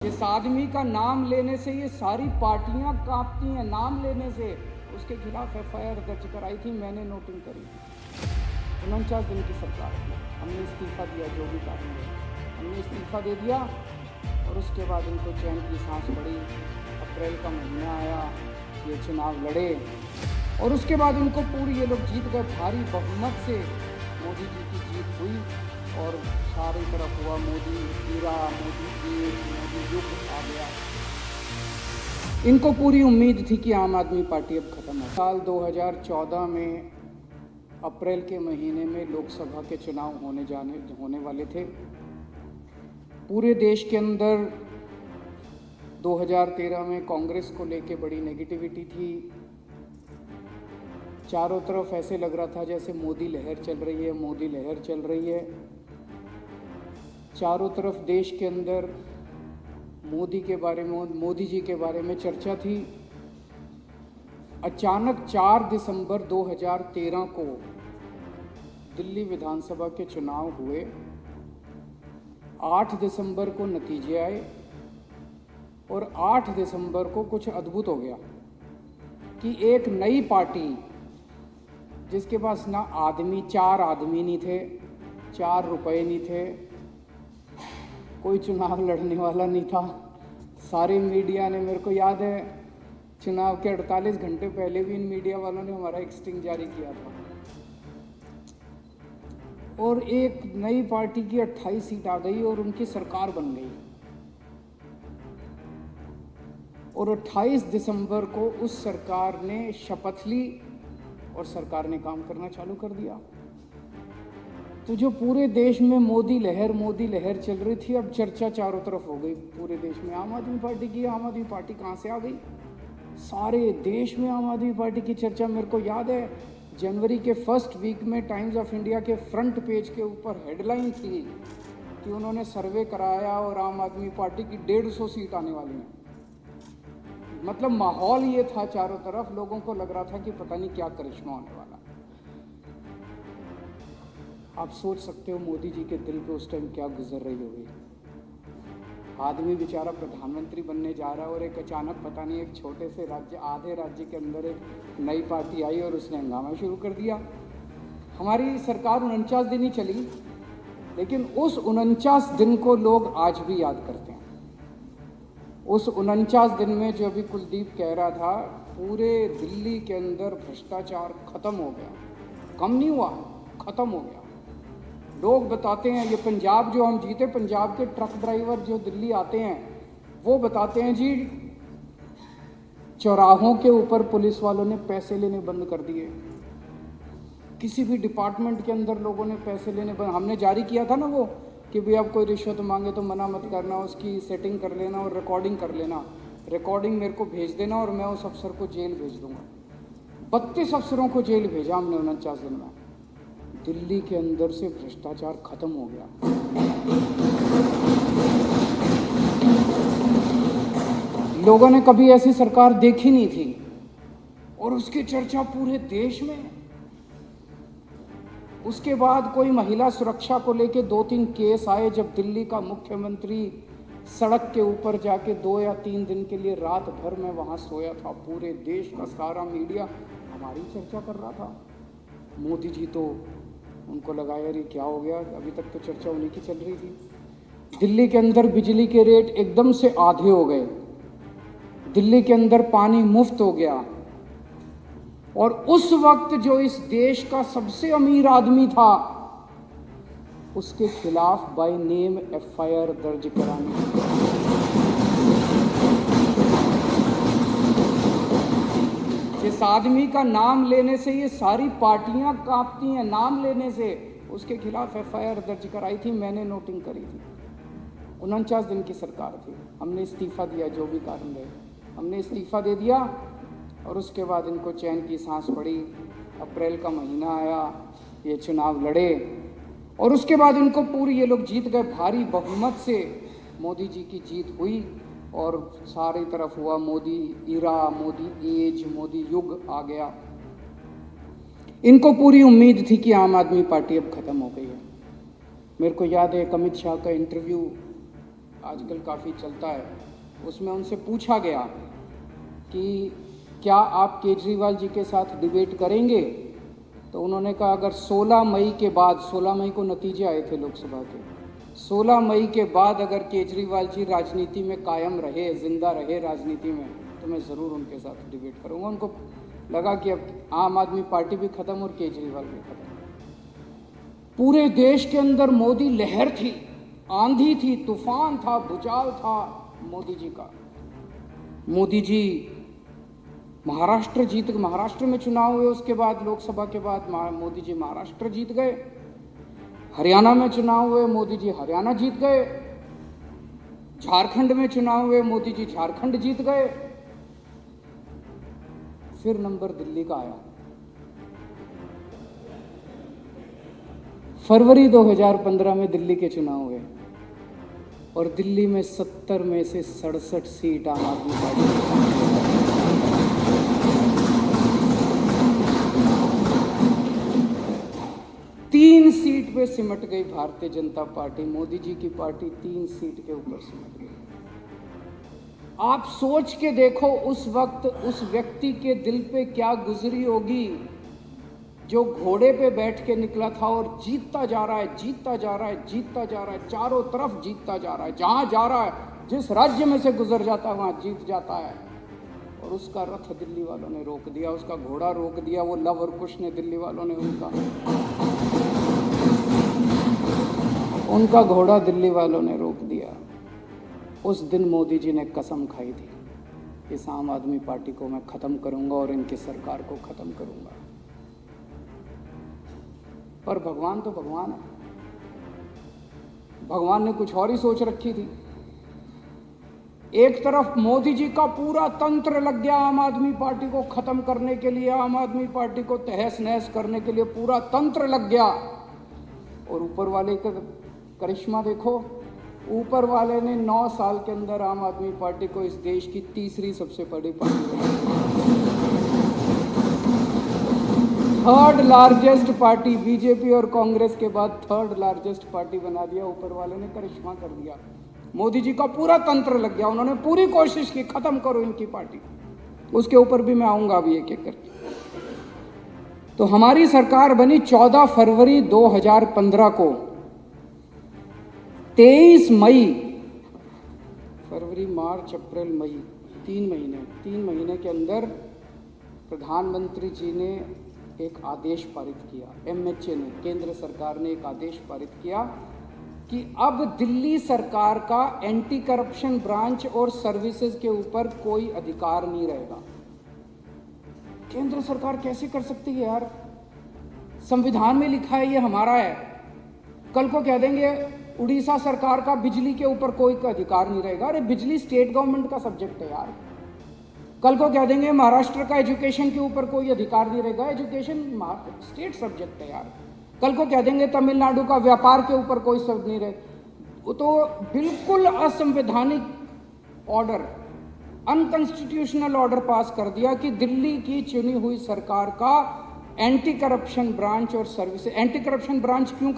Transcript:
जिस आदमी का नाम लेने से ये सारी पार्टियां कांपती हैं, नाम लेने से, उसके खिलाफ एफआईआर दर्ज कराई थी, मैंने नोटिंग करी थी। 49 दिन की सरकार थी, हमने इस्तीफा दिया, जो भी कारण है हमने इस्तीफा दे दिया। और उसके बाद इनको चैन की सांस पड़ी। अप्रैल का महीना आया, ये चुनाव लड़े और उसके बाद इनको पूरी, ये लोग जीत गए भारी बहुमत से, मोदी जी की जीत हुई और सारी तरफ हुआ मोदी ईरा, मोदी एज, मोदी युग आ गया। इनको पूरी उम्मीद थी कि आम आदमी पार्टी अब खत्म है। साल 2014 में अप्रैल के महीने में लोकसभा के चुनाव होने वाले थे। पूरे देश के अंदर 2013 में कांग्रेस को लेके बड़ी नेगेटिविटी थी। चारों तरफ ऐसे लग रहा था जैसे मोदी लहर चल रही है, मोदी लहर चल रही है। चारों तरफ देश के अंदर मोदी जी के बारे में चर्चा थी। अचानक 4 दिसंबर 2013 को दिल्ली विधानसभा के चुनाव हुए। 8 दिसंबर को नतीजे आए और 8 दिसंबर को कुछ अद्भुत हो गया कि एक नई पार्टी, जिसके पास ना आदमी, 4 आदमी नहीं थे, 4 रुपए नहीं थे, कोई चुनाव लड़ने वाला नहीं था। सारे मीडिया ने, मेरे को याद है चुनाव के 48 घंटे पहले भी इन मीडिया वालों ने हमारा एक स्टिंग जारी किया था। और एक नई पार्टी की 28 सीट आ गई और उनकी सरकार बन गई। और 28 दिसंबर को उस सरकार ने शपथ ली और सरकार ने काम करना चालू कर दिया। तो जो पूरे देश में मोदी लहर चल रही थी, अब चर्चा चारों तरफ हो गई पूरे देश में आम आदमी पार्टी की। आम आदमी पार्टी कहाँ से आ गई? सारे देश में आम आदमी पार्टी की चर्चा। मेरे को याद है जनवरी के फर्स्ट वीक में टाइम्स ऑफ इंडिया के फ्रंट पेज के ऊपर हेडलाइन थी कि उन्होंने सर्वे कराया और आम आदमी पार्टी की 150 सीट आने वाली हैं। मतलब माहौल ये था चारों तरफ, लोगों को लग रहा था कि पता नहीं क्या करिश्मा होने वाला। आप सोच सकते हो मोदी जी के दिल पे उस टाइम क्या गुजर रही होगी। आदमी बेचारा प्रधानमंत्री बनने जा रहा है और एक अचानक पता नहीं एक छोटे से राज्य, आधे राज्य के अंदर एक नई पार्टी आई और उसने हंगामा शुरू कर दिया। हमारी सरकार 49 दिन ही चली, लेकिन उस 49 दिन को लोग आज भी याद करते हैं। उस 49 दिन में जो अभी कुलदीप कह रहा था, पूरे दिल्ली के अंदर भ्रष्टाचार खत्म हो गया। कम नहीं हुआ, खत्म हो गया। लोग बताते हैं, ये पंजाब जो हम जीते, पंजाब के ट्रक ड्राइवर जो दिल्ली आते हैं वो बताते हैं जी, चौराहों के ऊपर पुलिस वालों ने पैसे लेने बंद कर दिए। किसी भी डिपार्टमेंट के अंदर लोगों ने पैसे लेने बंद, हमने जारी किया था ना वो कि भाई आप कोई रिश्वत मांगे तो मना मत करना, उसकी सेटिंग कर लेना और रिकॉर्डिंग कर लेना। रिकॉर्डिंग मेरे को भेज देना और मैं उस अफसर को जेल भेज दूंगा। 32 अफसरों को जेल भेजा हमने 49 दिन में। दिल्ली के अंदर से भ्रष्टाचार खत्म हो गया। लोगों ने कभी ऐसी सरकार देखी नहीं थी और उसकी चर्चा पूरे देश में। उसके बाद कोई महिला सुरक्षा को लेके 2-3 केस आए, जब दिल्ली का मुख्यमंत्री सड़क के ऊपर जाके 2 या 3 दिन के लिए रात भर में वहां सोया था। पूरे देश का सारा मीडिया हमारी चर्चा कर रहा था। मोदी जी तो, उनको लगा यार ये क्या हो गया, अभी तक तो चर्चा उन्हीं की चल रही थी। दिल्ली के अंदर बिजली के रेट एकदम से आधे हो गए, दिल्ली के अंदर पानी मुफ्त हो गया। और उस वक्त जो इस देश का सबसे अमीर आदमी था, उसके खिलाफ बाय नेम एफआईआर दर्ज करानी। जिस आदमी का नाम लेने से ये सारी पार्टियां कांपती हैं, नाम लेने से, उसके खिलाफ एफआईआर दर्ज कराई थी, मैंने नोटिंग करी थी। 49 दिन की सरकार थी, हमने इस्तीफा दिया, जो भी कारण रहे हमने इस्तीफा दे दिया। और उसके बाद इनको चैन की सांस पड़ी। अप्रैल का महीना आया, ये चुनाव लड़े और उसके बाद इनको पूरी, ये लोग जीत गए भारी बहुमत से, मोदी जी की जीत हुई और सारी तरफ हुआ मोदी ईरा, मोदी एज, मोदी युग आ गया। इनको पूरी उम्मीद थी कि आम आदमी पार्टी अब खत्म हो गई है। मेरे को याद है अमित शाह का इंटरव्यू आजकल काफ़ी चलता है, उसमें उनसे पूछा गया कि क्या आप केजरीवाल जी के साथ डिबेट करेंगे, तो उन्होंने कहा अगर 16 मई के बाद, 16 मई को नतीजे आए थे लोकसभा के, 16 मई के बाद अगर केजरीवाल जी राजनीति में कायम रहे, जिंदा रहे राजनीति में, तो मैं ज़रूर उनके साथ डिबेट करूंगा। उनको लगा कि अब आम आदमी पार्टी भी ख़त्म और केजरीवाल भी ख़त्म। पूरे देश के अंदर मोदी लहर थी, आंधी थी, तूफान था, भूचाल था मोदी जी का। मोदी जी महाराष्ट्र में चुनाव हुए, उसके बाद लोकसभा के बाद मोदी जी महाराष्ट्र जीत गए। हरियाणा में चुनाव हुए, मोदी जी हरियाणा जीत गए। झारखंड में चुनाव हुए, मोदी जी झारखंड जीत गए। फिर नंबर दिल्ली का आया। फरवरी 2015 में दिल्ली के चुनाव हुए और दिल्ली में 70 में से 67 सीट आम आदमी पार्टी। 3 सीट पे सिमट गई भारतीय जनता पार्टी। मोदी जी की पार्टी 3 सीट के ऊपर सिमट गई। आप सोच के देखो उस वक्त उस व्यक्ति के दिल पे क्या गुजरी होगी जो घोड़े पे बैठ के निकला था और जीतता जा रहा है, जीतता जा रहा है, जीतता जा रहा है, चारों तरफ जीतता जा रहा है। जहां जा रहा है, जिस राज्य में से गुजर जाता है वहां जीत जाता है। और उसका रथ दिल्ली वालों ने रोक दिया, उसका घोड़ा रोक दिया। वो लव और कुश ने, दिल्ली वालों ने उनका घोड़ा दिल्ली वालों ने रोक दिया। उस दिन मोदी जी ने कसम खाई थी, इस आम आदमी पार्टी को मैं खत्म करूंगा और इनकी सरकार को खत्म करूंगा। पर भगवान तो भगवान है, भगवान ने कुछ और ही सोच रखी थी। एक तरफ मोदी जी का पूरा तंत्र लग गया आम आदमी पार्टी को खत्म करने के लिए, आम आदमी पार्टी को तहस नहस करने के लिए पूरा तंत्र लग गया। और ऊपर वाले का करिश्मा देखो, ऊपर वाले ने 9 साल के अंदर आम आदमी पार्टी को इस देश की तीसरी सबसे बड़ी पार्टी बनाई। 3rd लार्जेस्ट पार्टी, बीजेपी और कांग्रेस के बाद 3rd लार्जेस्ट पार्टी बना दिया। ऊपर वाले ने करिश्मा कर दिया। मोदी जी का पूरा तंत्र लग गया। उन्होंने पूरी कोशिश की खत्म करो इनकी पार्टी। उसके ऊपर भी मैं आऊंगा अभी एक एक करके। तो हमारी सरकार बनी 14 फरवरी 2015 को। 23 मई, फरवरी, मार्च, अप्रैल, मई, 3 महीने के अंदर प्रधानमंत्री जी ने एक आदेश पारित किया। MHA ने, केंद्र सरकार ने एक आदेश पारित किया कि अब दिल्ली सरकार का एंटी करप्शन ब्रांच और सर्विसेज के ऊपर कोई अधिकार नहीं रहेगा। केंद्र सरकार कैसे कर सकती है यार? संविधान में लिखा है ये हमारा है। कल को कह देंगे उड़ीसा सरकार का बिजली के ऊपर कोई अधिकार नहीं रहेगा। अरे बिजली स्टेट गवर्नमेंट का सब्जेक्ट है यार। कल को कह देंगे महाराष्ट्र का एजुकेशन के ऊपर कोई अधिकार नहीं रहेगा, एजुकेशन स्टेट सब्जेक्ट है यार। कल को कह देंगे तमिलनाडु का व्यापार के ऊपर कोई शब्द नहीं रहे। तो बिल्कुल असंवैधानिक ऑर्डर, अनकॉन्स्टिट्यूशनल ऑर्डर पास कर दिया कि दिल्ली की चुनी हुई सरकार का एंटी करप्शन ब्रांच और सर्विस। एंटी करप्शन ब्रांच क्यों